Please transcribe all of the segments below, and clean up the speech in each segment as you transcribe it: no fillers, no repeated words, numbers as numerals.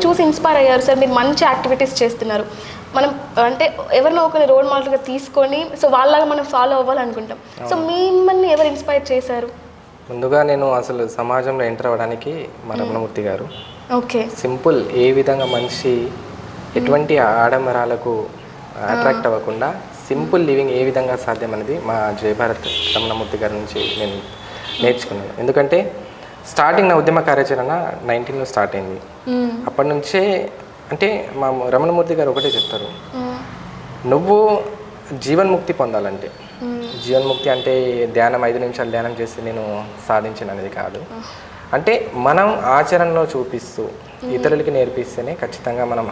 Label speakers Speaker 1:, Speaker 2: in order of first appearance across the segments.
Speaker 1: చూసి ఇన్స్పైర్ అయ్యారు సార్, మీరు మంచి యాక్టివిటీస్ చేస్తున్నారు. మనం అంటే ఎవరినో ఒకరిని రోల్ మోడల్గా తీసుకొని సో వాళ్ళలాగా మనం ఫాలో అవ్వాలనుకుంటాం. సో మిమ్మల్ని ఎవరు ఇన్స్పైర్ చేశారు?
Speaker 2: ముందుగా నేను అసలు సమాజంలో ఎంటర్ అవ్వడానికి మా రమణమూర్తి గారు.
Speaker 1: ఓకే.
Speaker 2: సింపుల్, ఏ విధంగా మనిషి ఎటువంటి ఆడంబరాలకు అట్రాక్ట్ అవ్వకుండా సింపుల్ లివింగ్ ఏ విధంగా సాధ్యం అనేది మా జయభారత్ రమణమూర్తి గారి నుంచి నేను నేర్చుకున్నాను. ఎందుకంటే స్టార్టింగ్ నా ఉద్యమ కార్యాచరణ 19లో స్టార్ట్ అయింది. అప్పటి నుంచే అంటే మా రమణమూర్తి గారు ఒకటే చెప్తారు, నువ్వు జీవన్ముక్తి పొందాలంటే, జీవన్ముక్తి అంటే ధ్యానం 5 నిమిషాలు ధ్యానం చేసి నేను సాధించిన అనేది కాదు. అంటే మనం ఆచరణలో చూపిస్తూ ఇతరులకి నేర్పిస్తేనే ఖచ్చితంగా మనం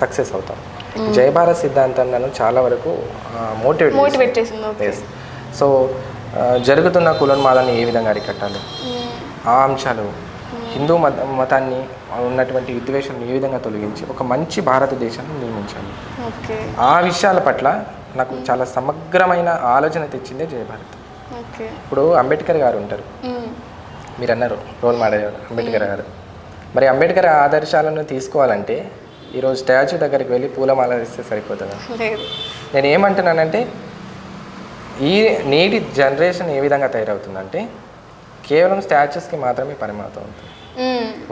Speaker 2: సక్సెస్ అవుతాం. జయభారత్ సిద్ధాంతం నన్ను చాలా వరకు మోటివేట్ చేసింది. సో జరుగుతున్న కులోన్మాదాన్ని ఏ విధంగా అరికట్టాలి, ఆ అంశాలు, హిందూ మతాన్ని ఉన్నటువంటి విద్వేషాన్ని ఏ విధంగా తొలగించి ఒక మంచి భారతదేశాన్ని నిర్మించాలి, ఆ విషయాల పట్ల నాకు చాలా సమగ్రమైన ఆలోచన తెచ్చిందే జయభారత్. ఇప్పుడు అంబేద్కర్ గారు ఉంటారు, మీరు అన్నారు రోల్ మోడల్ అంబేద్కర్ గారు. మరి అంబేద్కర్ ఆదర్శాలను తీసుకోవాలంటే ఈరోజు స్టాచ్యూ దగ్గరికి వెళ్ళి పూలమాల వేస్తే సరిపోతుందా? నేను ఏమంటున్నానంటే ఈ నేటి జనరేషన్ ఏ విధంగా తయారవుతుందంటే కేవలం స్టాచ్యూస్కి మాత్రమే పరిమితం అవుతుంది.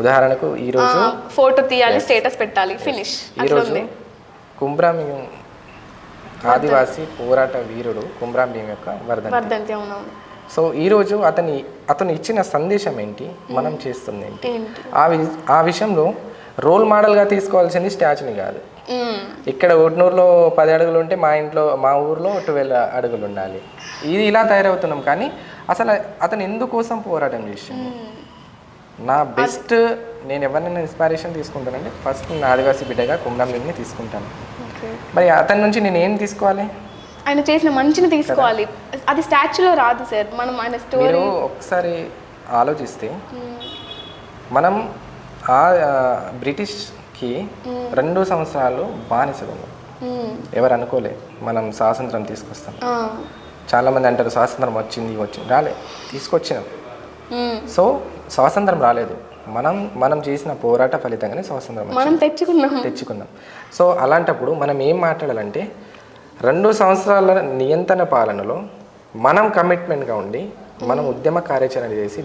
Speaker 2: ఉదాహరణకు ఈరోజు
Speaker 1: ఫోటో తీయాలి, స్టేటస్ పెట్టాలి, ఫినిష్. ఈరోజు
Speaker 2: కుమ్రాం భీం ఆదివాసీ పోరాట వీరుడు కుమ్రాం భీం యొక్క వర్ధంతి. సో ఈరోజు అతను ఇచ్చిన సందేశం ఏంటి, మనం చేస్తుంది ఏంటి, ఆ విషయంలో రోల్ మోడల్గా తీసుకోవాల్సింది స్టాచ్యూని కాదు. ఇక్కడ ఒట్నూరులో 10 అడుగులు ఉంటే మా ఊర్లో 12 అడుగులు ఉండాలి. ఇది ఇలా తయారవుతున్నాం. కానీ అసలు అతను ఎందుకోసం పోరాటం చేసిండు? నా బెస్ట్ నేను ఎవరినైనా ఇన్స్పిరేషన్ తీసుకుంటానంటే ఫస్ట్ నా ఆదివాసీ బిడ్డగా కుమ్రాం భీంని తీసుకుంటాను. మరి అతని నుంచి నేను ఏం తీసుకోవాలి?
Speaker 1: ఆయన చేసిన మంచిని తీసుకోవాలి. అది స్టాచ్యూలో రాదు సార్. మనం ఆయన స్టోరీ
Speaker 2: ఒకసారి ఆలోచిస్తే మనం బ్రిటిష్కి 2 సంవత్సరాలు బానిసలు ఉన్నాం. ఎవరు అనుకోలే మనం స్వాతంత్రం తీసుకొస్తాం. చాలామంది అంటారు స్వాతంత్రం వచ్చింది రాలే, తీసుకొచ్చినాం. సో స్వాతంత్రం రాలేదు, మనం చేసిన పోరాట ఫలితంగానే స్వాతంత్రం
Speaker 1: మనం
Speaker 2: తెచ్చుకున్నాం. సో అలాంటప్పుడు మనం ఏం మాట్లాడాలంటే 2 సంవత్సరాల నియంత్రణ పాలనలో మనం కమిట్మెంట్గా ఉండి మనం ఉద్యమ కార్యాచరణ చేసి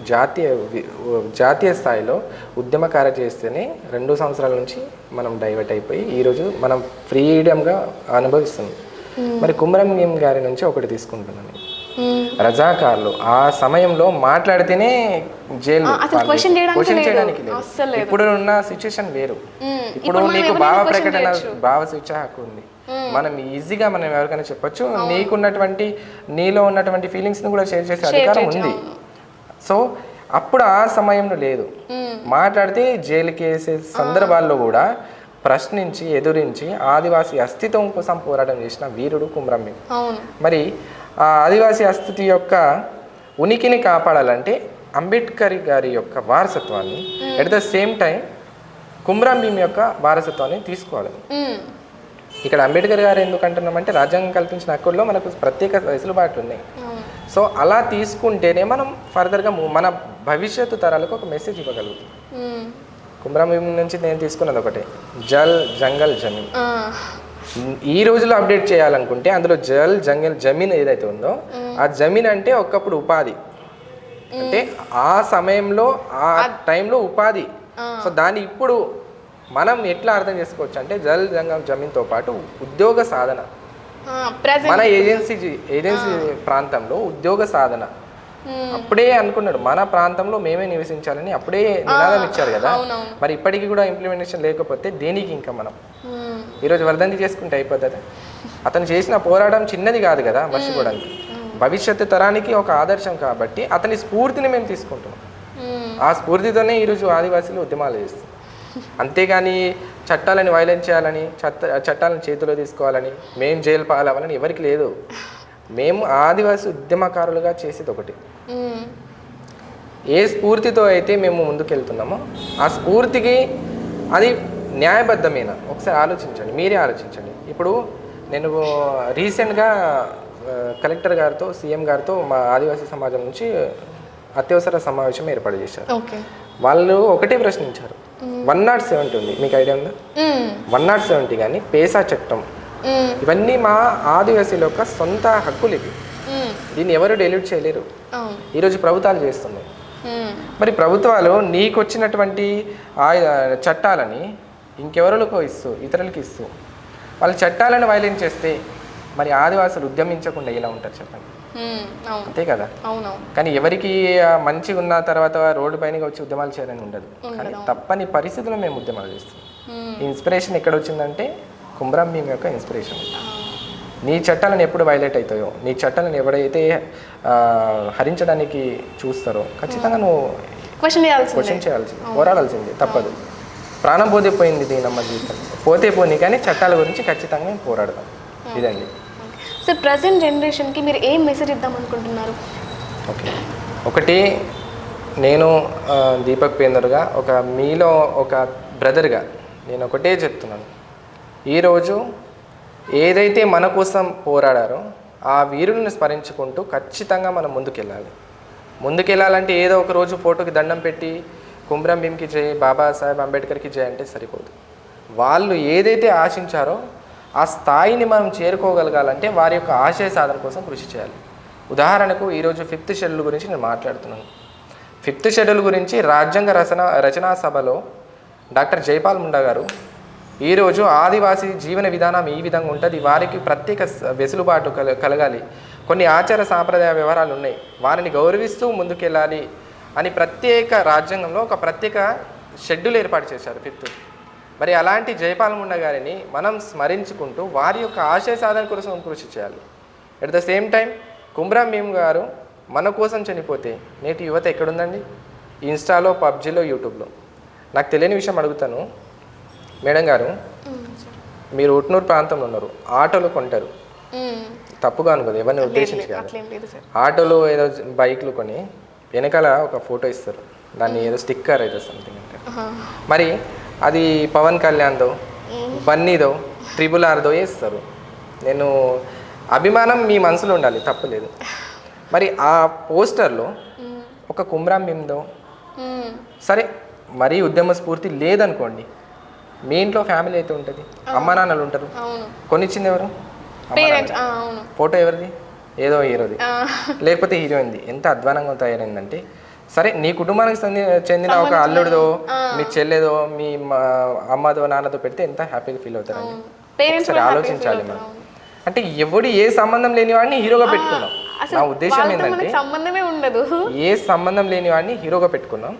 Speaker 2: జాతీయ స్థాయిలో ఉద్యమ కార్యాచరణ చేస్తేనే 2 సంవత్సరాల నుంచి మనం డైవర్ట్ అయిపోయి ఈరోజు మనం ఫ్రీడమ్గా అనుభవిస్తున్నాం. మరి కుమ్రాం భీం గారి నుంచి ఒకటి తీసుకుంటున్నాను, రజాకార్లు ఆ సమయంలో మాట్లాడితేనే జైలు, క్వశ్చన్ చేయడానికి లేదు. ఇప్పుడు ఉన్న సిచ్యుయేషన్ వేరు. ఇప్పుడు నీకు భావ స్వేచ్ఛ హక్కు ఉంది. మనం ఈజీగా మనం ఎవరికైనా చెప్పొచ్చు, నీకున్నటువంటి నీలో ఉన్నటువంటి ఫీలింగ్స్ని కూడా షేర్ చేసే అధికారం ఉంది. సో అప్పుడు ఆ సమయంలో లేదు. మాట్లాడితే జైలుకి వేసే సందర్భాల్లో కూడా ప్రశ్నించి ఎదురించి ఆదివాసీ అస్తిత్వం కోసం పోరాటం చేసిన వీరుడు కుమ్రాం భీం. మరి ఆ ఆదివాసీ అస్తిత్వ యొక్క ఉనికిని కాపాడాలంటే అంబేద్కర్ గారి యొక్క వారసత్వాన్ని at the same time Kumram Bheem యొక్క వారసత్వాన్ని తీసుకోవాలి. ఇక్కడ అంబేద్కర్ గారు ఎందుకు అంటున్నామంటే రాజ్యాంగం కల్పించిన హక్కుల్లో మనకు ప్రత్యేక వెసులుబాట్లు ఉన్నాయి. సో అలా తీసుకుంటేనే మనం ఫర్దర్గా మన భవిష్యత్తు తరాలకు ఒక మెసేజ్ ఇవ్వగలుగుతాం. కుమ్రాం భీం నుంచి నేను తీసుకున్నది ఒకటే, జల్ జంగల్ జమీన్. ఈ రోజులో అప్డేట్ చేయాలనుకుంటే అందులో జల్ జంగల్ జమీన్ ఏదైతే ఉందో ఆ జమీన్ అంటే ఒకప్పుడు ఉపాధి, అంటే ఆ సమయంలో ఆ టైంలో ఉపాధి. సో దాన్ని ఇప్పుడు మనం ఎట్లా అర్థం చేసుకోవచ్చు అంటే జల్ జంగల్ జమీన్తో పాటు ఉద్యోగ సాధన, మన ఏజెన్సీ ప్రాంతంలో ఉద్యోగ సాధన. అప్పుడే అనుకున్నాడు మన ప్రాంతంలో మేమే నివసించాలని అప్పుడే నినాదం ఇచ్చారు కదా. మరి ఇప్పటికీ కూడా ఇంప్లిమెంటేషన్ లేకపోతే దేనికి ఇంకా మనం ఈరోజు వర్ధంతి చేసుకుంటే అయిపోతుంది? అతను చేసిన పోరాటం చిన్నది కాదు కదా మర్చిపోవడానికి, భవిష్యత్తు తరానికి ఒక ఆదర్శం. కాబట్టి అతని స్ఫూర్తిని మేము తీసుకుంటున్నాం. ఆ స్ఫూర్తితోనే ఈరోజు ఆదివాసీలు ఉద్యమాలు చేస్తాం. అంతేగాని చట్టాలని వైలెన్స్ చేయాలని, చట్టాలను చేతిలో తీసుకోవాలని, మేము జైలు పాలవ్వాలని ఎవరికి లేదు. మేము ఆదివాసీ ఉద్యమకారులుగా చేసేది ఒకటి, ఏ స్ఫూర్తితో అయితే మేము ముందుకెళ్తున్నామో ఆ స్ఫూర్తికి అది న్యాయబద్ధమైన ఒకసారి ఆలోచించండి, మీరే ఆలోచించండి. ఇప్పుడు నేను రీసెంట్గా కలెక్టర్ గారితో, సీఎం గారితో మా ఆదివాసీ సమాజం నుంచి అత్యవసర సమావేశం ఏర్పాటు చేశారు. వాళ్ళు ఒకటే ప్రశ్నించారు, 170 ఉంది, మీకు ఐడియా ఉందా? 170 కానీ పేసా చట్టం ఇవన్నీ మా ఆదివాసీల యొక్క సొంత హక్కులు ఇవి. దీన్ని ఎవరు డెల్యూట్ చేయలేరు. ఈరోజు ప్రభుత్వాలు చేస్తున్నాయి. మరి ప్రభుత్వాలు నీకు వచ్చినటువంటి చట్టాలని ఇంకెవరికో ఇస్తూ ఇతరులకి ఇస్తూ వాళ్ళ చట్టాలను వైలేట్ చేస్తే మరి ఆదివాసులు ఉద్యమించకుండా ఎలా ఉంటారు చెప్పండి? అంతే కదా. కానీ ఎవరికి మంచిగా ఉన్న తర్వాత రోడ్డు పైన వచ్చి ఉద్యమాలు చేయాలని ఉండదు. కానీ తప్పని పరిస్థితుల్లో మేము ఉద్యమాలు చేస్తాం. ఇన్స్పిరేషన్ ఎక్కడ వచ్చిందంటే కుమ్రం భీమ్ యొక్క ఇన్స్పిరేషన్. నీ చట్టాలను ఎప్పుడు వైలేట్ అవుతాయో, నీ చట్టాలను ఎవడైతే హరించడానికి చూస్తారో ఖచ్చితంగా నువ్వు క్వశ్చన్ చేయాల్సింది, పోరాడాల్సింది తప్పదు. ప్రాణం పోతే పోయింది దీనమ్మ జీవితం, పోతే పోనీ, కానీ చట్టాల గురించి ఖచ్చితంగా మేము పోరాడదాం. ఇదండి.
Speaker 1: సో ప్రజెంట్ జనరేషన్కి మీరు ఏం మెసేజ్ ఇద్దాం అనుకుంటున్నారు?
Speaker 2: ఓకే, ఒకటి నేను దీపక్ పేందర్గా మీలో ఒక బ్రదర్గా నేను ఒకటే చెప్తున్నాను. ఈరోజు ఏదైతే మన కోసం పోరాడారో ఆ వీరులను స్మరించుకుంటూ ఖచ్చితంగా మనం ముందుకెళ్ళాలంటే ఏదో ఒక రోజు ఫోటోకి దండం పెట్టి కుమ్రం భీమ్కి జై, బాబాసాహెబ్ అంబేద్కర్కి జై అంటే సరిపోదు. వాళ్ళు ఏదైతే ఆశించారో ఆ స్థాయిని మనం చేరుకోగలగాలంటే వారి యొక్క ఆశయ సాధన కోసం కృషి చేయాలి. ఉదాహరణకు ఈరోజు 5th షెడ్యూల్ గురించి నేను మాట్లాడుతున్నాను. 5th షెడ్యూల్ గురించి రాజ్యాంగ రచనా సభలో డాక్టర్ జైపాల్ ముండా గారు ఈరోజు ఆదివాసీ జీవన విధానం ఈ విధంగా ఉంటుంది, వారికి ప్రత్యేక వెసులుబాటు కలగాలి, కొన్ని ఆచార సాంప్రదాయ వ్యవహారాలు ఉన్నాయి, వారిని గౌరవిస్తూ ముందుకెళ్ళాలి అని ప్రత్యేక రాజ్యాంగంలో ఒక ప్రత్యేక షెడ్యూల్ ఏర్పాటు చేశారు 5th. మరి అలాంటి జైపాల్ ముండా గారిని మనం స్మరించుకుంటూ వారి యొక్క ఆశయ సాధన కోసం కృషి చేయాలి. At the same time Kumram Bheem గారు మన కోసం చనిపోతే నేటి యువత ఎక్కడుందండి? ఇన్స్టాలో, పబ్జీలో, యూట్యూబ్లో. నాకు తెలియని విషయం అడుగుతాను మేడం గారు, మీరు ఉట్నూరు ప్రాంతంలో ఉన్నారు, ఆటోలు కొంటారు, తప్పుగా అనుకోదు, ఎవరిని ఉద్దేశించి కాదు, ఆటోలు ఏదో బైక్లు కొని వెనకాల ఒక ఫోటో ఇస్తారు, దాన్ని ఏదో స్టిక్కర్ ఏదో సంథింగ్ అంటారు. మరి అది పవన్ కళ్యాణ్దో, బన్నీదో, RRRదో వేస్తారు. నేను అభిమానం మీ మనసులో ఉండాలి, తప్పులేదు. మరి ఆ పోస్టర్లో ఒక కుమ్రం భీమ్దో, సరే మరీ ఉద్యమ స్ఫూర్తి లేదనుకోండి, మీ ఇంట్లో ఫ్యామిలీ అయితే ఉంటుంది, అమ్మ నాన్నలు ఉంటారు, కొనిచ్చింది ఎవరు? ఫోటో ఎవరిది? ఏదో హీరోది, లేకపోతే హీరోయిన్ది. ఎంత అధ్వానంగా తయారైందంటే, సరే నీ కుటుంబానికి చెందిన ఒక అల్లుడిదో, మీ చెల్లెదో, మీ అమ్మదో, నాన్నదో పెడితే ఎంత హ్యాపీగా ఫీల్ అవుతారండి. సరే ఆలోచించాలి మనం. అంటే ఎవడు ఏ సంబంధం లేని వాడిని హీరోగా పెట్టుకున్నాం. నా ఉద్దేశం ఏంటంటే ఏ సంబంధం లేని వాడిని హీరోగా పెట్టుకున్నాం.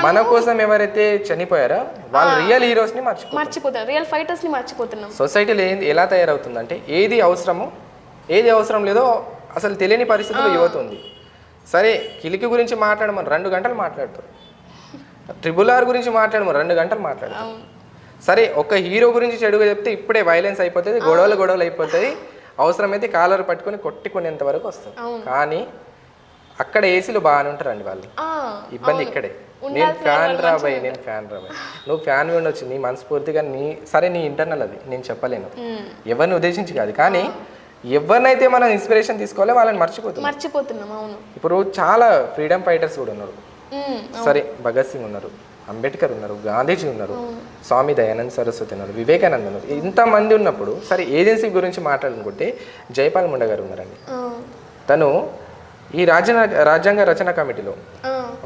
Speaker 2: మన కోసం ఎవరైతే చనిపోయారో వాళ్ళ రియల్ హీరోస్ ని మర్చిపోతారు, రియల్ ఫైటర్స్ ని మర్చిపోతున్నాం. సొసైటీలో ఎలా తయారవుతుందంటే ఏది అవసరమో ఏది అవసరం లేదో అసలు తెలియని పరిస్థితిలో యువత ఉంది. సరే కిలికి గురించి మాట్లాడమని 2 గంటలు మాట్లాడతారు, RRR గురించి మాట్లాడమని 2 గంటలు మాట్లాడతారు. సరే ఒక హీరో గురించి చెడుగా చెప్తే ఇప్పుడే వైలెన్స్ అయిపోతుంది, గొడవలు అయిపోతాయి, అవసరమైతే కాలర్ పట్టుకొని కొట్టుకునేంత వరకు వస్తుంది. కానీ అక్కడ ఏసీలు బాగానే ఉంటారండి వాళ్ళు, ఇబ్బంది ఇక్కడే. నేను ఫ్యాన్ రాబాయి, నువ్వు ఫ్యాన్ ఉండొచ్చు, నీ మనస్ఫూర్తిగా సరే నీ ఇంటర్నల్, అది నేను చెప్పలేను, ఎవరిని ఉద్దేశించి కాదు. కానీ ఎవరినైతే మనం ఇన్స్పిరేషన్ తీసుకోవాలో వాళ్ళని మర్చిపోతున్నాం. ఇప్పుడు చాలా ఫ్రీడమ్ ఫైటర్స్ కూడా ఉన్నారు. సరే భగత్ సింగ్ ఉన్నారు, అంబేద్కర్ ఉన్నారు, గాంధీజీ ఉన్నారు, స్వామి దయానంద్ సరస్వతి ఉన్నారు, వివేకానంద ఉన్నారు. ఇంతమంది ఉన్నప్పుడు సరే ఏజెన్సీ గురించి మాట్లాడుకుంటే జైపాల్ ముండా గారు ఉన్నారండి. తను ఈ రాజ్యాంగ రచన కమిటీలో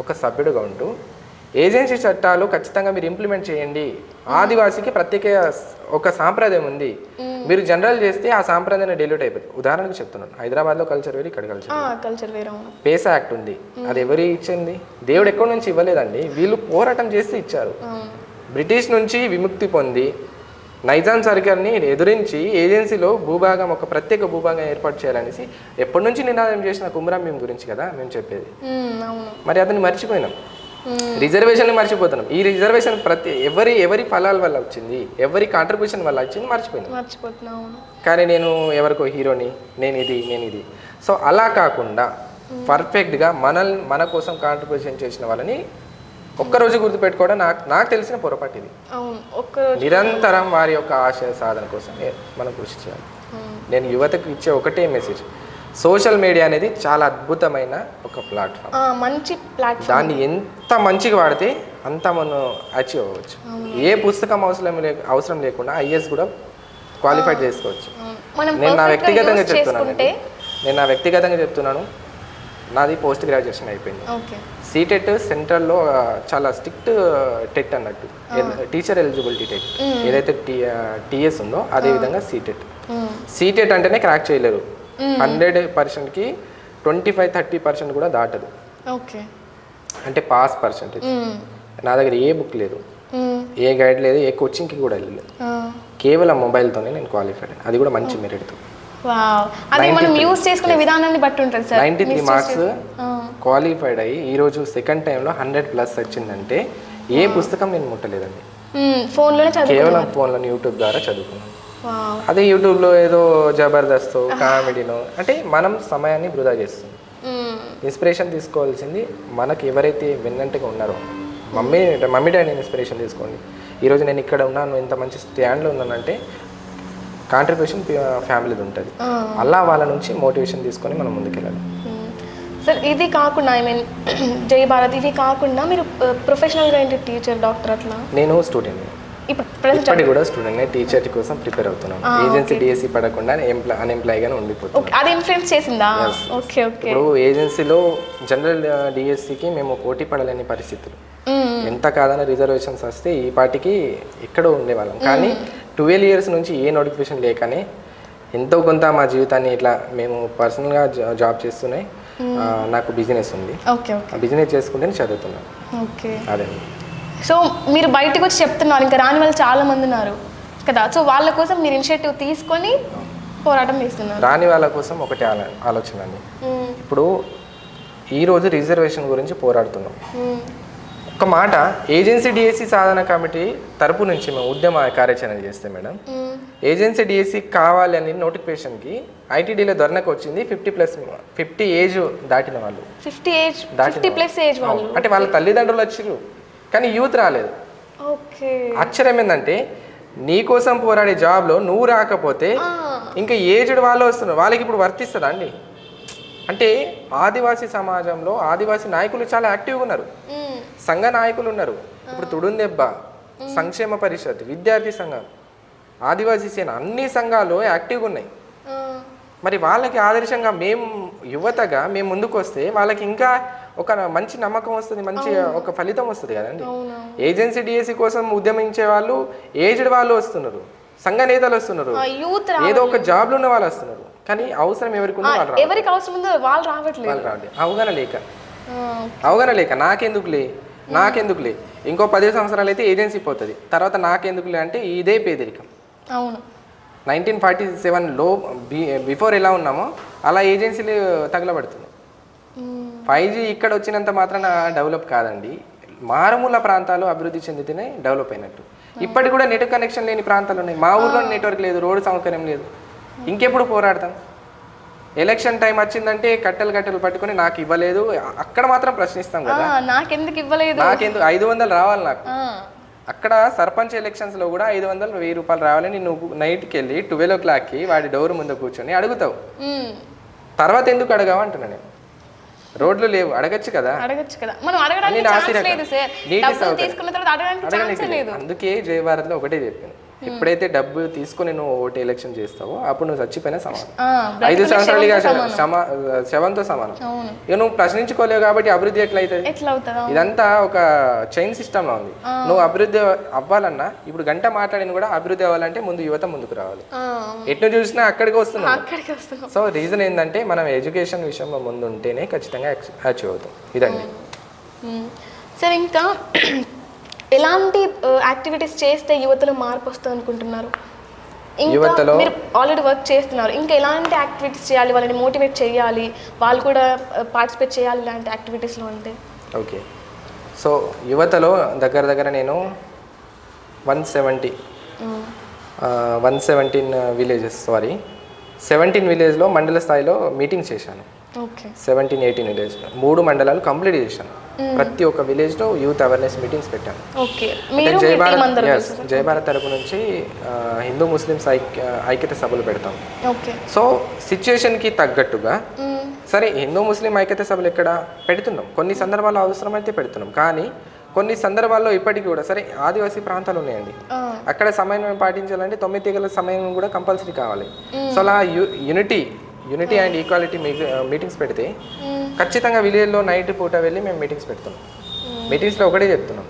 Speaker 2: ఒక సభ్యుడుగా ఉంటూ ఏజెన్సీ చట్టాలు ఖచ్చితంగా మీరు ఇంప్లిమెంట్ చేయండి, ఆదివాసీకి ప్రత్యేక ఒక సాంప్రదాయం ఉంది, మీరు జనరల్ చేస్తే ఆ సాంప్రదాయాన్ని డెల్యూట్ అయిపోతుంది. ఉదాహరణకు చెప్తున్నాను, హైదరాబాద్లో కల్చర్ వేరు, ఇక్కడ కల్చర్ వేరు. పేసా యాక్ట్ ఉంది, అది ఎవరు ఇచ్చింది? దేవుడు ఎక్కడి నుంచి ఇవ్వలేదండి, వీళ్ళు పోరాటం చేసి ఇచ్చారు. బ్రిటిష్ నుంచి విముక్తి పొంది నైజాం సర్కార్ని ఎదురించి ఏజెన్సీలో భూభాగం, ఒక ప్రత్యేక భూభాగం ఏర్పాటు చేయాలనేసి ఎప్పటి నుంచి నినాదం చేసిన కుమ్రం భీమ్ గురించి కదా మేము చెప్పేది. మరి అతన్ని మర్చిపోయినాం, రిజర్వేషన్ మర్చిపోతున్నాం. ఈ రిజర్వేషన్ ఎవరి ఫలాల వల్ల వచ్చింది, ఎవరి కాంట్రిబ్యూషన్ వల్ల వచ్చింది మర్చిపోయినాం. కానీ నేను ఎవరికో హీరోని, నేను ఇది. సో అలా కాకుండా పర్ఫెక్ట్గా మన కోసం కాంట్రిబ్యూషన్ చేసిన వాళ్ళని ఒక్కరోజు గుర్తుపెట్టుకోవడం నాకు తెలిసిన పొరపాటు ఇది. నిరంతరం వారి యొక్క ఆశయ సాధన కోసం మనం కృషి చేయాలి. నేను యువతకు ఇచ్చే ఒకటే మెసేజ్, సోషల్ మీడియా అనేది చాలా అద్భుతమైన ఒక ప్లాట్ఫామ్.
Speaker 1: మంచి ప్లాట్ఫామ్.
Speaker 2: దాన్ని ఎంత మంచిగా వాడితే అంత మనం అచీవ్ అవ్వచ్చు. ఏ పుస్తకం అవసరం లేకుండా ఐఏఎస్ కూడా క్వాలిఫైడ్ చేసుకోవచ్చు. నేను నా వ్యక్తిగతంగా చెప్తున్నాను. నాది పోస్ట్ గ్రాడ్యుయేషన్ అయిపోయింది. సీటెట్ సెంట్రల్లో చాలా స్ట్రిక్ట్ టెట్ అన్నట్టు, టీచర్ ఎలిజిబిలిటీ టెట్ ఏదైతే టీఎస్ ఉందో అదే విధంగా సీటెట్ అంటేనే క్రాక్ చేయలేరు. 100%కి 25-30% కూడా దాటదు. అంటే పాస్ పర్సెంటేజ్. నా దగ్గర ఏ బుక్ లేదు, ఏ గైడ్ లేదు, ఏ కోచింగ్కి కూడా వెళ్ళలేదు. కేవలం మొబైల్తోనే నేను క్వాలిఫైడ్. అది కూడా మంచి మెరిట్తో. 93 మార్క్స్ క్వాలిఫైడ్ అయ్యి ఈరోజు సెకండ్ టైంలో 100+ వచ్చిందంటే ఏ పుస్తకం నేను ముట్టలేదండి. కేవలం ఫోన్లోనే యూట్యూబ్ ద్వారా చదువుకున్నాను. అదే యూట్యూబ్లో ఏదో జబర్దస్త్ కామెడీనో అంటే మనం సమయాన్ని వృధా చేస్తుంది. ఇన్స్పిరేషన్ తీసుకోవాల్సింది మనకి ఎవరైతే వెన్నంటగా ఉన్నారో, మమ్మీ డాడీ ఇన్స్పిరేషన్ తీసుకోండి. ఈరోజు నేను ఇక్కడ ఉన్నాను, ఇంత మంచి స్టాండ్లో ఉన్నానంటే కాంట్రిబ్యూషన్ ఫ్యామిలీది ఉంటుంది. అలా వాళ్ళ నుంచి మోటివేషన్ తీసుకొని మనం ముందుకెళ్ళాలి.
Speaker 1: సార్ ఇది కాకుండా జై భారత్ ఇది కాకుండా మీరు ప్రొఫెషనల్గా ఏంటి, టీచర్, డాక్టర్ అట్లా?
Speaker 2: నేను స్టూడెంట్, ఇప్పటికి కూడా స్టూడెంట్. నేను టీచర్ కోసం ప్రిపేర్ అవుతున్నాను. ఏజెన్సీ డిఎస్సి పడకుండా అన్ఎంప్లాయ్గానే ఉండిపోతున్నాను.
Speaker 1: అది ఇన్ఫ్లుయెన్స్ చేసిందా?
Speaker 2: ఇప్పుడు ఏజెన్సీలో జనరల్ డిఎస్సికి మేము పోటీ పడలేని పరిస్థితులు. ఎంత కాదన్న రిజర్వేషన్స్ వస్తే ఈ పార్టీకి ఎక్కడో ఉండేవాళ్ళం. కానీ 12 years నుంచి ఏ నోటిఫికేషన్ లేకనే ఎంతో కొంత మా జీవితాన్ని ఇట్లా మేము పర్సనల్గా జాబ్ చేస్తూనే నాకు బిజినెస్ ఉంది. బిజినెస్ చేసుకుంటే చదువుతున్నాను. అదే.
Speaker 1: సో మీరు బయటకు వచ్చి చెప్తున్నారు, ఇంకా రాని వాళ్ళు చాలా మంది ఉన్నారు కదా, సో వాళ్ళ కోసం మీరు ఇనిషియేటివ్ తీసుకొని పోరాటం చేస్తున్నారు.
Speaker 2: రాని వాళ్ళ కోసం ఒకటి ఆలోచన అండి. ఇప్పుడు ఈరోజు రిజర్వేషన్ గురించి పోరాడుతున్నాం. ఒక మాట, ఏజెన్సీ డిఎస్సి సాధన కమిటీ తరపు నుంచి మేము ఉద్యమ కార్యాచరణ చేస్తే మేడం, ఏజెన్సీ డిఎస్సి కావాలి అని నోటిఫికేషన్కి ఐటీడీలో ధర్నకు వచ్చింది 50 ఏజ్ దాటిన వాళ్ళు.
Speaker 1: 50+ ఏజ్ వాళ్ళు
Speaker 2: అంటే వాళ్ళ తల్లిదండ్రులు వచ్చారు కానీ యూత్ రాలేదు. ఆశ్చర్యం ఏంటంటే నీకోసం పోరాడే జాబ్లో నువ్వు రాకపోతే ఇంకా ఏజ్డ్ వాళ్ళు వస్తున్నారు. వాళ్ళకి ఇప్పుడు వర్తిస్తుందా అండి? అంటే ఆదివాసీ సమాజంలో ఆదివాసీ నాయకులు చాలా యాక్టివ్గా ఉన్నారు, సంఘ నాయకులు ఉన్నారు. ఇప్పుడు తుడుందెబ్బ, సంక్షేమ పరిషత్, విద్యార్థి సంఘం, ఆదివాసీ సేన అన్ని సంఘాలు యాక్టివ్గా ఉన్నాయి. మరి వాళ్ళకి ఆదర్శంగా మేము యువతగా మేము ముందుకు వస్తే వాళ్ళకి ఇంకా ఒక మంచి నమ్మకం వస్తుంది, మంచి ఒక ఫలితం వస్తుంది కదండి. ఏజెన్సీ డిఎస్సి కోసం ఉద్యమించే వాళ్ళు ఏజ్డ్ వాళ్ళు వస్తున్నారు, సంఘ నేతలు వస్తున్నారు, ఏదో ఒక జాబ్లో ఉన్న వాళ్ళు వస్తున్నారు. కానీ అవసరం ఎవరికి ఉందో వాళ్ళు రావట్లేదు. అవగాహన లేక నాకెందుకులే ఇంకో 10 సంవత్సరాలు అయితే ఏజెన్సీ పోతుంది, తర్వాత నాకెందుకులే అంటే ఇదే పేదరికం. 1947లో బిఫోర్ ఎలా ఉన్నామో అలా ఏజెన్సీలు తగలబడుతుంది. 5G ఇక్కడ వచ్చినంత మాత్రాన డెవలప్ కాదండి. మారుమూల ప్రాంతాలు అభివృద్ధి చెందితేనే డెవలప్ అయినట్టు. ఇప్పటికి కూడా నెట్ కనెక్షన్ లేని ప్రాంతాలు ఉన్నాయి. మా ఊర్లో నెట్వర్క్ లేదు, రోడ్డు సౌకర్యం లేదు. ఇంకెప్పుడు పోరాడతాం? ఎలక్షన్ టైం వచ్చిందంటే కట్టెలు పట్టుకొని నాకు ఇవ్వలేదు, అక్కడ మాత్రం ప్రశ్నిస్తాం కదా,
Speaker 1: నాకెందుకు ఇవ్వలేదు,
Speaker 2: నాకెందుకు 500 రావాలి నాకు. అక్కడ సర్పంచ్ ఎలక్షన్స్లో కూడా 500, 1000 రూపాయలు రావాలని నువ్వు నైట్కి వెళ్ళి 12 o'clockకి వాడి డోర్ ముందు కూర్చొని అడుగుతావు. తర్వాత ఎందుకు అడగావు అంటున్నా నేను. రోడ్లు లేవు, అడగచ్చు కదా. అందుకే జయ భారత్లో ఒకటే చెప్పాను, ఎప్పుడైతే డబ్బు తీసుకొని నువ్వు ఓటు ఎలక్షన్ చేస్తావో అప్పుడు నువ్వు చచ్చిపోయినా సమానం. 5 సంవత్సరాలుగా శవంతో సమానం. ఇక నువ్వు ప్రశ్నించుకోలేవు కాబట్టి అభివృద్ధి ఎట్లా అవుతుంది? ఇదంతా ఒక చైన్ సిస్టమ్ లా ఉంది. నువ్వు అభివృద్ధి అవ్వాలన్నా ఇప్పుడు గంట మాట్లాడిన కూడా అభివృద్ధి అవ్వాలంటే ముందు యువత ముందుకు రావాలి. ఎట్ను చూసినా అక్కడికి వస్తున్నాం. సో రీజన్ ఏంటంటే మనం ఎడ్యుకేషన్ విషయంలో ముందు ఉంటేనే ఖచ్చితంగా అచీవ్ అవుతాం. ఇదండి.
Speaker 1: సరే, ఇంకా ఎలాంటి యాక్టివిటీస్ చేస్తే యువతలో మార్పు వస్తుంది అనుకుంటున్నారు? యువతలో మీరు ఆల్రెడీ వర్క్ చేస్తున్నారు, ఇంకా ఎలాంటి యాక్టివిటీస్ చేయాలి, వాళ్ళని మోటివేట్ చేయాలి, వాళ్ళు కూడా పార్టిసిపేట్ చేయాలి ఇలాంటి యాక్టివిటీస్లో అంటే?
Speaker 2: ఓకే, సో యువతలో దగ్గర నేను 117 విలేజెస్ 17 విలేజ్లో మండల స్థాయిలో మీటింగ్ చేశాను. 17-18 విలేజ్ 3 మండలాలు కంప్లీట్ చేశాను. ప్రతి ఒక్క విలేజ్లో యూత్ అవేర్నెస్ మీటింగ్స్ పెట్టాను.
Speaker 1: ఓకే,
Speaker 2: జై భారత్ తరపు నుంచి హిందూ ముస్లిమ్స్ ఐక్యత సభలు పెడతాం.
Speaker 1: ఓకే,
Speaker 2: సో సిచ్యుయేషన్కి తగ్గట్టుగా సరే హిందూ ముస్లిం ఐక్యత సభలు ఎక్కడ పెడుతున్నాం, కొన్ని సందర్భాల్లో అవసరమైతే పెడుతున్నాం, కానీ కొన్ని సందర్భాల్లో ఇప్పటికీ కూడా సరే ఆదివాసీ ప్రాంతాలు ఉన్నాయండి, అక్కడ సమన్వయం పాటించాలంటే 9 తీగల సమయం కూడా కంపల్సరీ కావాలి. సో అలా యూనిటీ అండ్ ఈక్వాలిటీ మీటింగ్స్ పెడితే ఖచ్చితంగా విలేజ్లో నైట్ పూట వెళ్ళి మేము మీటింగ్స్ పెడుతున్నాం. మీటింగ్స్లో ఒకటే చెప్తున్నాం,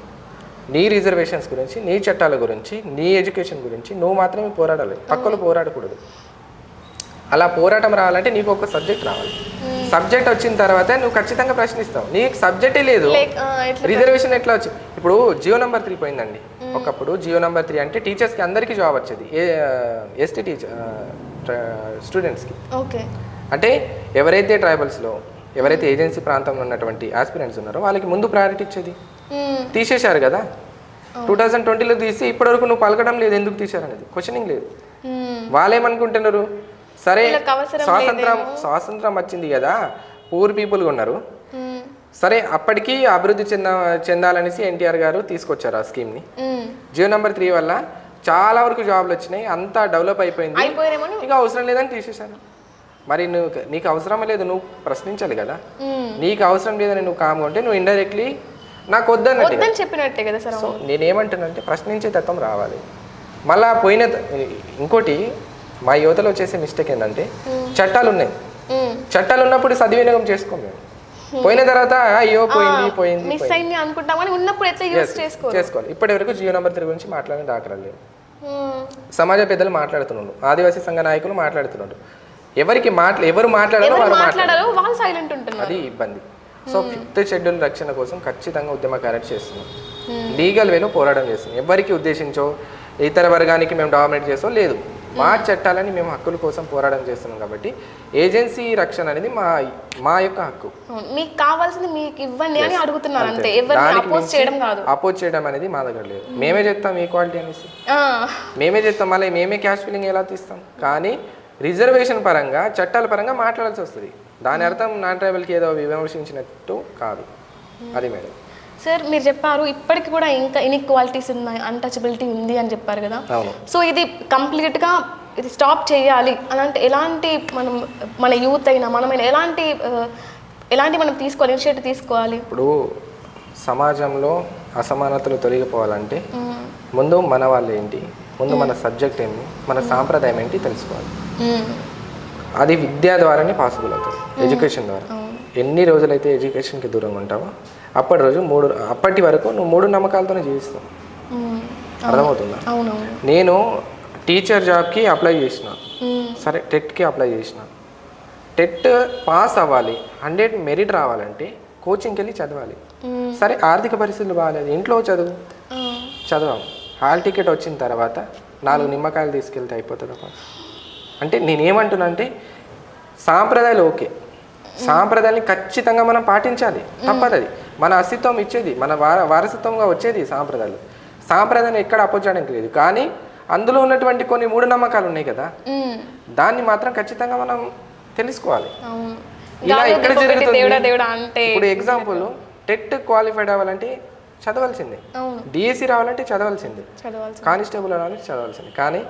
Speaker 2: నీ రిజర్వేషన్స్ గురించి, నీ చట్టాల గురించి, నీ ఎడ్యుకేషన్ గురించి నువ్వు మాత్రమే పోరాడాలి, పక్కలు పోరాడకూడదు. అలా పోరాటం రావాలంటే నీకు ఒక సబ్జెక్ట్ రావాలి. సబ్జెక్ట్ వచ్చిన తర్వాత నువ్వు ఖచ్చితంగా ప్రశ్నిస్తావు. నీకు సబ్జెక్టే లేదు, రిజర్వేషన్ ఎట్లా వచ్చింది? ఇప్పుడు జియో నెంబర్ 3 పోయిందండి. ఒకప్పుడు జియో నెంబర్ 3 అంటే టీచర్స్కి అందరికీ జాబ్ వచ్చేది, ఎస్టీ టీచర్ స్టూడెంట్స్కి.
Speaker 1: ఓకే,
Speaker 2: అంటే ఎవరైతే ట్రైబల్స్లో ఎవరైతే ఏజెన్సీ ప్రాంతంలో ఉన్నటువంటి ఆస్పిరెంట్స్ ఉన్నారో వాళ్ళకి ముందు ప్రయారిటీ ఇచ్చేది. తీసేశారు కదా, 2020లో తీసి ఇప్పటివరకు నువ్వు పలకడం లేదు, ఎందుకు తీశారనేది క్వశ్చనింగ్ లేదు. వాళ్ళేమనుకుంటున్నారు, సరే స్వాతంత్రం వచ్చింది కదా, పూర్ పీపుల్గా ఉన్నారు, సరే అప్పటికి అభివృద్ధి చెందాలనేసి ఎన్టీఆర్ గారు తీసుకొచ్చారు ఆ స్కీమ్ని. జియో నెంబర్ 3 వల్ల చాలా వరకు జాబ్లు వచ్చినాయి, అంతా డెవలప్ అయిపోయింది, ఇక అవసరం లేదని తీసేశాను. మరి నీకు అవసరం లేదు, నువ్వు ప్రశ్నించాలి కదా. నీకు అవసరం లేదని నువ్వు కామ్గా ఉంటే నువ్వు ఇండైరెక్ట్లీ నాకు వద్దన్నట్టు
Speaker 1: చెప్పినట్టే కదా సార్.
Speaker 2: సో నేనేమంటానంటే ప్రశ్నించే తత్వం రావాలి. మళ్ళా ఇంకోటి మా యువతలో చేసే మిస్టేక్ ఏంటంటే చట్టాలు ఉన్నాయి, చట్టాలు ఉన్నప్పుడు సద్వినియోగం చేసుకోం మేము. పోయిన తర్వాత అయ్యో పోయింది చేసుకోవాలి. ఇప్పటి వరకు జియో నెంబర్ 3 గురించి మాట్లాడిన దాఖలాలు లేవు. సమాజ పెద్దలు మాట్లాడుతున్నారు, ఆదివాసీ సంఘ నాయకులు మాట్లాడుతున్నారు, ఎవరు మాట్లాడారో
Speaker 1: వాళ్ళు సైలెంట్ ఉంటున్నారు,
Speaker 2: అది ఇబ్బంది. సో 5th షెడ్యూల్ రక్షణ కోసం ఖచ్చితంగా ఉద్యమకార్యం చేస్తున్నాం, లీగల్ వేలో పోరాటం చేస్తున్నాం. ఎవరికి ఉద్దేశించో ఇతర వర్గానికి మేము డామినేట్ చేసో లేదు, మా చట్టాలని మేము హక్కుల కోసం పోరాటం చేస్తున్నాం. కాబట్టి ఏజెన్సీ రక్షణ అనేది మా యొక్క హక్కు,
Speaker 1: మీకు కావాల్సింది మీకు ఇవ్వండి అని అడుగుతున్నారు అంతే. ఎవరిని
Speaker 2: అపోజ్ చేయడం అనేది మా దగ్గర లేదు. మేమే చెప్తాం ఈక్వాలిటీ అనేసి, మేమే చెప్తాం, మళ్ళీ మేమే క్యాష్ ఫిల్లింగ్ ఎలా తీస్తాం. కానీ రిజర్వేషన్ పరంగా చట్టాల పరంగా మాట్లాడాల్సి వస్తుంది. దాని అర్థం నాన్ ట్రైబల్కి ఏదో విమర్శించినట్టు కాదు, అది మేడం.
Speaker 1: సార్ మీరు చెప్పారు ఇప్పటికి కూడా ఇంకా ఇన్ఈక్వాలిటీస్ ఉన్నాయి, అన్టచబిలిటీ ఉంది అని చెప్పారు కదా. సో ఇది కంప్లీట్గా ఇది స్టాప్ చేయాలి అని అంటే ఎలాంటి మన యూత్ అయినా మనమైనా ఎలాంటి మనం తీసుకోవాలి, ఇనిషియేటివ్ తీసుకోవాలి?
Speaker 2: ఇప్పుడు సమాజంలో అసమానతలు తొలగిపోవాలంటే ముందు మన వాళ్ళు ఏంటి, ముందు మన సబ్జెక్ట్ ఏంటి, మన సాంప్రదాయం ఏంటి తెలుసుకోవాలి. అది విద్య ద్వారానే పాసిబుల్ అవుతుంది, ఎడ్యుకేషన్ ద్వారా. ఎన్ని రోజులైతే ఎడ్యుకేషన్కి దూరంగా ఉంటావో అప్పటి వరకు నువ్వు 3 నమ్మకాలతోనే జీవిస్తావు. అర్థమవుతుందా? నేను టీచర్ జాబ్కి అప్లై చేసిన, సరే టెట్కి అప్లై చేసిన, టెట్ పాస్ అవ్వాలి, 100 మెరిట్ రావాలంటే కోచింగ్కి వెళ్ళి చదవాలి. సరే ఆర్థిక పరిస్థితులు బాగాలేదు, ఇంట్లో చదవం, హాల్ టికెట్ వచ్చిన తర్వాత 4 నిమ్మకాయలు తీసుకెళ్తే అయిపోతుంది. అంటే నేనేమంటున్నా అంటే సాంప్రదాయాలు ఓకే, సాంప్రదాయాన్ని ఖచ్చితంగా మనం పాటించాలి, తప్పదు. మన అస్తిత్వం ఇచ్చేది, మన వారసత్వంగా వచ్చేది సాంప్రదాయాన్ని ఎక్కడ అపోజ్ చేయడానికి లేదు. కానీ అందులో ఉన్నటువంటి కొన్ని మూఢనమ్మకాలు ఉన్నాయి కదా, దాన్ని మాత్రం ఖచ్చితంగా మనం తెలుసుకోవాలి. ఇలా ఇక్కడ జరుగుతుంది. ఇప్పుడు ఎగ్జాంపుల్ టెట్ క్వాలిఫైడ్ అవ్వాలంటే చదవాల్సిందే, డిఎస్సి రావాలంటే చదవాల్సిందే, కానిస్టేబుల్ రావాలంటే చదవాల్సిందే. కానీ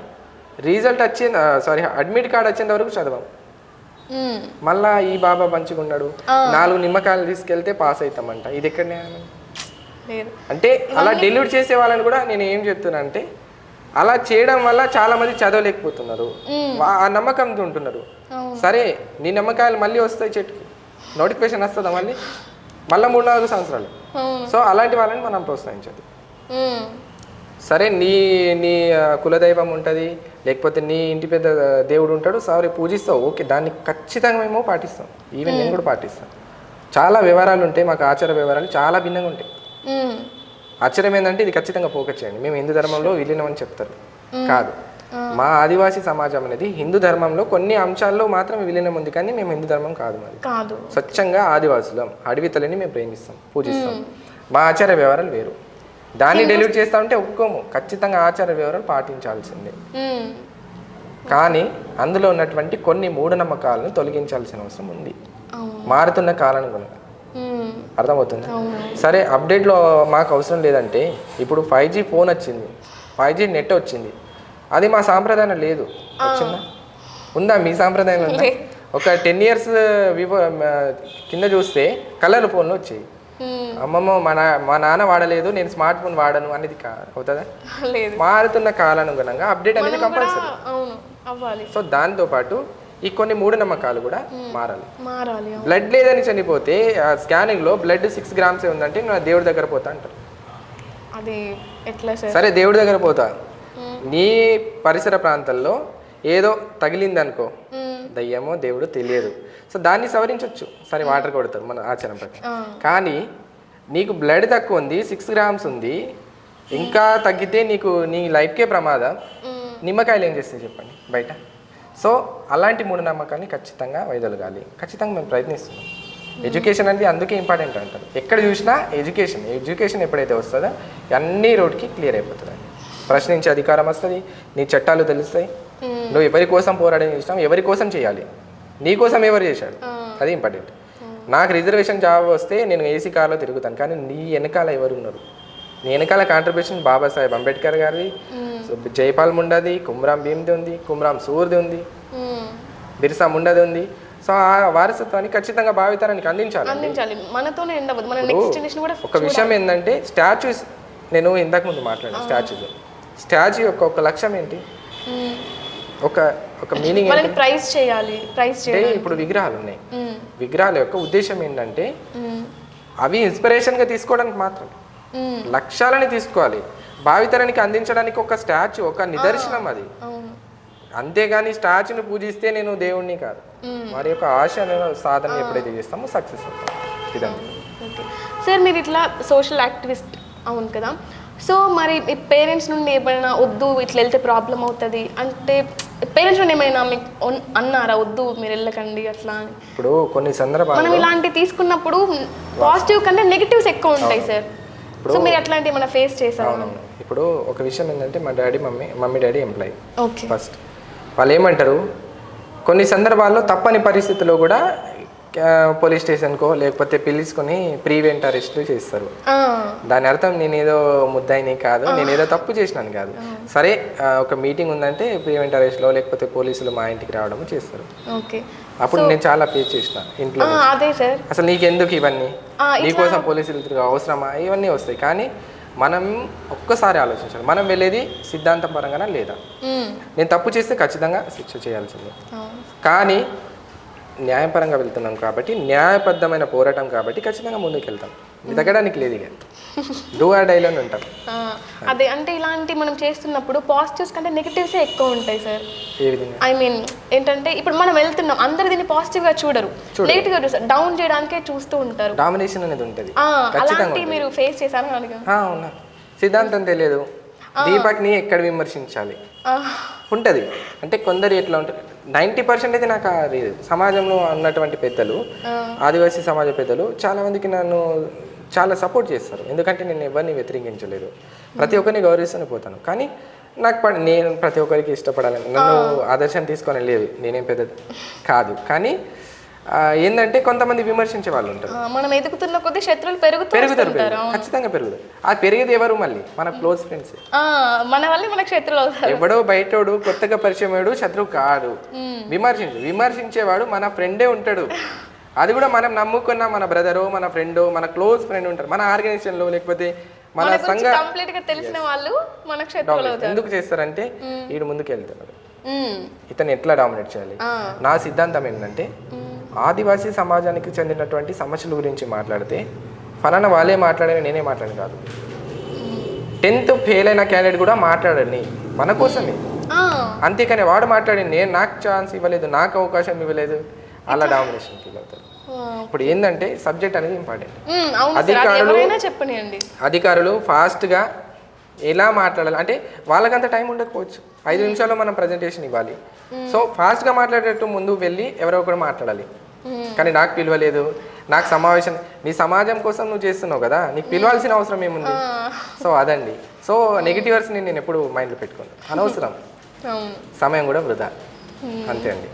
Speaker 2: రిజల్ట్ అడ్మిట్ కార్డ్ వచ్చేంత వరకు చదవం. మళ్ళా ఈ బాబా మంచిగా ఉన్నాడు, 4 నిమ్మకాయలు తీసుకెళ్తే పాస్ అవుతామంట, ఇది ఎక్కడనే అంటే అలా డెల్యూట్ చేసే వాళ్ళని కూడా నేను ఏం చెప్తున్నా అంటే, అలా చేయడం వల్ల చాలా మంది చదవలేకపోతున్నారు, ఆ నమ్మకంతో ఉంటున్నారు. సరే నీ నమ్మకాయలు మళ్ళీ వస్తాయి, చెట్టుకి నోటిఫికేషన్ వస్తుందా మళ్ళీ 3-4 సంవత్సరాలు. సో అలాంటి వాళ్ళని మనం ప్రోత్సహించదు. సరే నీ కులదైవం ఉంటుంది, లేకపోతే నీ ఇంటి పెద్ద దేవుడు ఉంటాడు, సరే పూజిస్తావు, ఓకే, దాన్ని ఖచ్చితంగా మేము పాటిస్తాం. ఈవెన్ నేను కూడా పాటిస్తాను. చాలా వ్యవహారాలు ఉంటాయి, మాకు ఆచార వ్యవహారాలు చాలా భిన్నంగా ఉంటాయి. ఆశ్చర్యం ఏంటంటే ఇది ఖచ్చితంగా ఫోకస్ చేయండి, మేము హిందూ ధర్మంలో విలీనమని చెప్తారు, కాదు. మా ఆదివాసీ సమాజం అనేది హిందూ ధర్మంలో కొన్ని అంశాల్లో మాత్రం విలీనం ఉంది, కానీ మేము హిందూ ధర్మం కాదు. మరి స్వచ్ఛంగా ఆదివాసులం, అడవి తల్లిని మేము ప్రేమిస్తాం, పూజిస్తాం. మా ఆచార వ్యవహారాలు వేరు, దాన్ని డెలివరీ చేస్తా ఉంటే ఒప్పుకోము, ఖచ్చితంగా ఆచార వ్యవహారాలు పాటించాల్సిందే. కానీ అందులో ఉన్నటువంటి కొన్ని మూఢనమ్మకాలను తొలగించాల్సిన అవసరం ఉంది, మారుతున్న కాలానుగుణంగా. అర్థమవుతుంది. సరే అప్డేట్లో మాకు అవసరం లేదంటే ఇప్పుడు 5G ఫోన్ వచ్చింది, 5G నెట్ వచ్చింది, అది మా సాంప్రదాయం లేదు. వచ్చిందా? ఉందా? మీ సాంప్రదాయం ఉందా? ఒక 10 years వివో కింద చూస్తే కలర్ ఫోన్లు వచ్చాయి. అమ్మమ్మ మా నాన్న వాడలేదు, నేను స్మార్ట్ ఫోన్ వాడను అనేది అవుతుందా? మారుతున్న కాలానుగుణంగా అప్డేట్ అనేది కంపల్సరీ. సో దాంతోపాటు ఈ కొన్ని మూఢనమ్మకాలు కూడా మారాలి. బ్లడ్ లేదని చనిపోతే స్కానింగ్లో బ్లడ్ 6 grams ఉందంటే నా దేవుడి దగ్గర పోతా అంటారు.
Speaker 1: అది ఎట్లా?
Speaker 2: సరే దేవుడి దగ్గర పోతా, నీ పరిసర ప్రాంతాల్లో ఏదో తగిలిందనుకో, దయ్యమో దేవుడు తెలియదు, సో దాన్ని సవరించవచ్చు. సరే వాటర్ కొడతారు మన ఆచారం ప్రకారం. కానీ నీకు బ్లడ్ తక్కువ ఉంది, 6 grams ఉంది, ఇంకా తగ్గితే నీకు నీ లైఫ్కే ప్రమాదం, నిమ్మకాయలు ఏం చేస్తాయి చెప్పండి బయట? సో అలాంటి మూఢనమ్మకాన్ని ఖచ్చితంగా వైదొలగాలి. ఖచ్చితంగా మేము ప్రయత్నిస్తున్నాం. ఎడ్యుకేషన్ అనేది అందుకే ఇంపార్టెంట్ అంటారు. ఎక్కడ చూసినా ఎడ్యుకేషన్ ఎప్పుడైతే వస్తుందో అన్ని రోడ్కి క్లియర్ అయిపోతుంది. ప్రశ్నించే అధికారం వస్తుంది, నీ చట్టాలు తెలుస్తాయి, నువ్వు ఎవరి కోసం పోరాడని ఇష్టం, ఎవరి కోసం చేయాలి, నీ కోసం ఎవరు చేశాడు, అది ఇంపార్టెంట్. నాకు రిజర్వేషన్ జాబ్ వస్తే నేను ఏసీ కార్లో తిరుగుతాను, కానీ నీ వెనకాల ఎవరు ఉన్నారు? నీ వెనకాల కాంట్రిబ్యూషన్ బాబాసాహెబ్ అంబేద్కర్ గారిది, జైపాల్ ముండాది, కుమ్రాం భీమ్ది ఉంది, కుమ్రాం సూర్ది ఉంది, బిర్సా ముండాది ఉంది. సో ఆ వారసత్వాన్ని ఖచ్చితంగా భావితరానికి అందించాలి. ఒక విషయం ఏంటంటే స్టాచ్యూస్, నేను ఇంతకు ముందు మాట్లాడాను స్టాచ్యూ యొక్క ఒక లక్ష్యం ఏంటి, ఒక మీనింగ్ అంటే ఇప్పుడు విగ్రహాలు ఉన్నాయి, విగ్రహాల యొక్క ఉద్దేశం ఏంటంటే అవి ఇన్స్పిరేషన్గా తీసుకోవడానికి మాత్రం, లక్ష్యాలని తీసుకోవాలి, భావితరానికి అందించడానికి ఒక స్టాచ్యూ ఒక నిదర్శనం అది. అంతేగాని స్టాచ్యూని పూజిస్తే నేను దేవుణ్ణి కాదు. వారి యొక్క ఆశ సాధన ఎప్పుడైతే చేస్తామో సక్సెస్ అవుతాం. ఇదండి.
Speaker 1: సార్ మీరు ఇట్లా సోషల్ యాక్టివిస్ట్ అవును కదా, సో మరి మీ పేరెంట్స్ నుండి ఏమైనా వద్దు ఇట్లా వెళ్తే ప్రాబ్లం అవుతుంది అంటే పేరెంట్స్ నుండి ఏమైనా మీకు అన్నారా వద్దు మీరు వెళ్ళకండి అట్లా అని?
Speaker 2: ఇప్పుడు కొన్ని సందర్భాలు
Speaker 1: మనం ఇలాంటివి తీసుకున్నప్పుడు పాజిటివ్ కంటే నెగిటివ్స్ ఎక్కువ ఉంటాయి సార్. సో మీరు అట్లాంటివి ఏమైనా ఫేస్ చేశారు?
Speaker 2: ఇప్పుడు ఒక విషయం ఏంటంటే మా daddy mummy daddy employee. First వాళ్ళు ఏమంటారు, కొన్ని సందర్భాల్లో తప్పని పరిస్థితుల్లో కూడా పోలీస్ స్టేషన్కో లేకపోతే పిలుచుకొని ప్రీవెంట్ అరెస్ట్లు చేస్తారు. దాని అర్థం నేనేదో ముద్దాయిని కాదు, నేనేదో తప్పు చేసినాను కాదు. సరే ఒక మీటింగ్ ఉందంటే ప్రీవెంట్ అరెస్ట్లో లేకపోతే పోలీసులు మా ఇంటికి రావడం చేస్తారు. అప్పుడు నేను చాలా ఫేస్ చేసిన ఇంట్లో, అసలు నీకెందుకు ఇవన్నీ, నీకోసం పోలీసులు అవసరమా, ఇవన్నీ వస్తాయి. కానీ మనం ఒక్కసారి ఆలోచించాలి, మనం వెళ్ళేది సిద్ధాంతం పరంగానే లేదా, నేను తప్పు చేస్తే ఖచ్చితంగా శిక్ష చేయాల్సిందే. కానీ న్యాయపరంగా వెళ్తున్నాం కాబట్టి, న్యాయబద్ధమైన పోరాటం కాబట్టి ఖచ్చితంగా ముందుకు వెళ్తాం, తగ్గడానికి లేదు. ఇక డూ ఆర్ డైలోనే ఉంటాం.
Speaker 1: అదే అంటే ఇలాంటి మనం చేస్తున్నప్పుడు పాజిటివ్స్ కంటే నెగిటివ్సే ఎక్కువ ఉంటాయి సార్.
Speaker 2: ఏ విధంగా?
Speaker 1: ఐ మీన్ ఏంటంటే ఇప్పుడు మనం వెళ్తున్నాం, అందరు దీన్ని పాజిటివ్గా చూడరు, నెగిటివ్గా చూస్తారు, డౌన్ చేయడానికే చూస్తూ ఉంటారు.
Speaker 2: డామినేషన్ అనేది ఉంటుంది.
Speaker 1: అలాంటి మీరు ఫేస్ చేశారని
Speaker 2: అడిగాను. సిద్ధాంతం తెలియదు, దీపక్ని ఎక్కడ విమర్శించాలి ఉంటుంది. అంటే కొందరు ఎట్లా ఉంటారు, 90% అయితే నాకు లేదు. సమాజంలో ఉన్నటువంటి పెద్దలు, ఆదివాసీ సమాజ పెద్దలు చాలా మందికి నన్ను చాలా సపోర్ట్ చేస్తారు. ఎందుకంటే నేను ఎవరిని వ్యతిరేకించలేదు, ప్రతి ఒక్కరిని గౌరవిస్తూనే పోతాను. కానీ నాకు నేను ప్రతి ఒక్కరికి ఇష్టపడాలని, నన్ను ఆదర్శం తీసుకొని లేదు, నేనేం పెద్ద కాదు. కానీ ఏంటంటే కొంతమంది విమర్శించే వాళ్ళు ఉంటారు.
Speaker 1: మనం ఎదుగుతున్న కొద్ది శత్రువులు పెరుగుతారు,
Speaker 2: ఖచ్చితంగా పెరుగుతారు. ఆ పెరిగేది ఎవరు? మళ్ళీ మన క్లోజ్ ఫ్రెండ్స్.
Speaker 1: మన వల్ల మనకు శత్రువులు అవుతారు.
Speaker 2: ఎవడో బయటోడు కొత్తగా పరిచయం అయ్యాడు శత్రువు కాడు. విమర్శించేవాడు మన ఫ్రెండే ఉంటాడు. అది కూడా మనం నమ్ముకున్న మన బ్రదరో మన ఫ్రెండో మన క్లోజ్ ఫ్రెండ్ ఉంటారు. మన ఆర్గనైజేషన్లో లేకపోతే మన సంఘ
Speaker 1: తెలిసిన వాళ్ళు మనకు శత్రువులు అవుతారు.
Speaker 2: ఎందుకు చేస్తారంటే వీడు ముందుకు వెళ్తున్నాడు, ఇతను ఎట్లా డామినేట్ చేయాలి. నా సిద్ధాంతం ఏంటంటే ఆదివాసీ సమాజానికి చెందినటువంటి సమస్యల గురించి మాట్లాడితే ఫలానా వాళ్ళే మాట్లాడని నేనే మాట్లాడను కాదు. 10th ఫెయిల్ అయిన క్యాండిడేట్ కూడా మాట్లాడని మన కోసమే. అంతేకాని వాడు మాట్లాడింది నేను నాకు ఛాన్స్ ఇవ్వలేదు, నాకు అవకాశం ఇవ్వలేదు, అలా డామినేషన్ ఫీల్ అవుతారు. ఇప్పుడు ఏంటంటే సబ్జెక్ట్ అనేది ఇంపార్టెంట్. అధికారులు ఫాస్ట్గా ఎలా మాట్లాడాలి అంటే వాళ్ళకంత టైం ఉండకపోవచ్చు, 5 నిమిషాల్లో మనం ప్రజెంటేషన్ ఇవ్వాలి. సో ఫాస్ట్గా మాట్లాడేటట్టు ముందు వెళ్ళి ఎవరో ఒకరు మాట్లాడాలి. కానీ నాకు పిలవలేదు, నాకు సమావేశం, నీ సమాజం కోసం నువ్వు చేస్తున్నావు కదా, నీకు పిలవాల్సిన అవసరం ఏముంది? సో అదండి. సో నెగిటివర్స్ని నేను ఎప్పుడు మైండ్లో పెట్టుకోను, అనవసరం, సమయం కూడా వృధా, అంతే అండి.